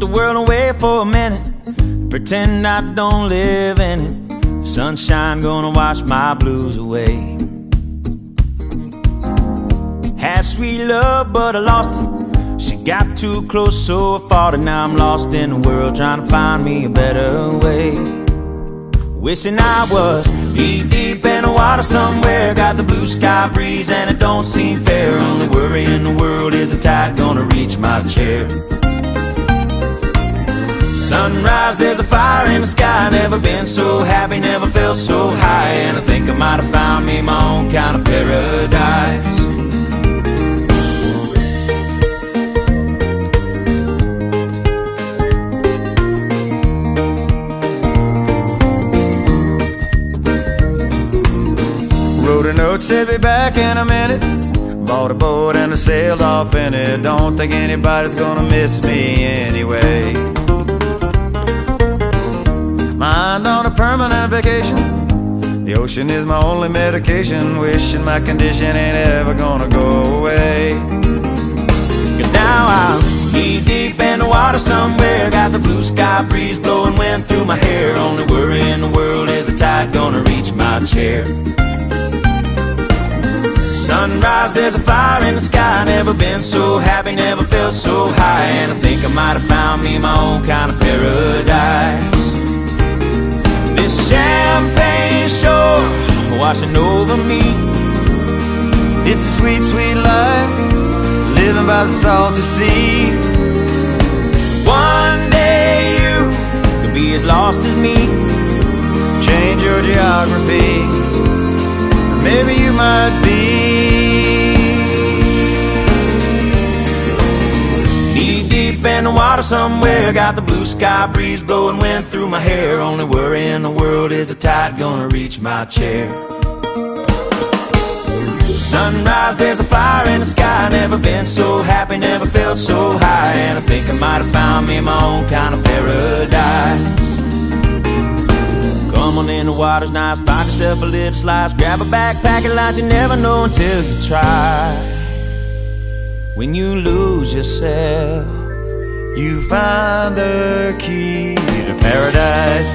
the world away for a minute, pretend I don't live in it. Sunshine gonna wash my blues away. Had sweet love, but I lost it. She got too close, so I fought it. Now I'm lost in the world, trying to find me a better way. Wishing I was knee deep in the water somewhere. Got the blue sky breeze and it don't seem fair. Only worry in the world is the tide gonna reach my chair. Sunrise, there's a fire in the sky. Never been so happy, never felt so high. And I think I might have found me my own kind of paradise. Wrote a note, said be back in a minute. Bought a boat and I sailed off in it. Don't think anybody's gonna miss me anyway. Mind on a permanent vacation. The ocean is my only medication. Wishing my condition ain't ever gonna go away. Cause now I'm knee deep in the water somewhere. Got the blue sky breeze blowing wind through my hair. Only worry in the world is the tide gonna reach my chair. Sunrise, there's a fire in the sky. Never been so happy, never felt so high. And I think I might have found me my own kind of paradise. This champagne shore washing over me. It's a sweet, sweet life, living by the salty sea. One day you could be as lost as me. Change your geography, maybe you might be. Knee deep in the water somewhere. Got the blue sky breeze blowing wind through my hair. Only worry in the world is the tide gonna reach my chair. Sunrise, there's a fire in the sky. Never been so happy, never felt so high. And I think I might have found me my own kind of paradise. Come on in, the water's nice. Find yourself a little slice. Grab a backpack and lunch. You never know until you try. When you lose yourself, you find the key to paradise.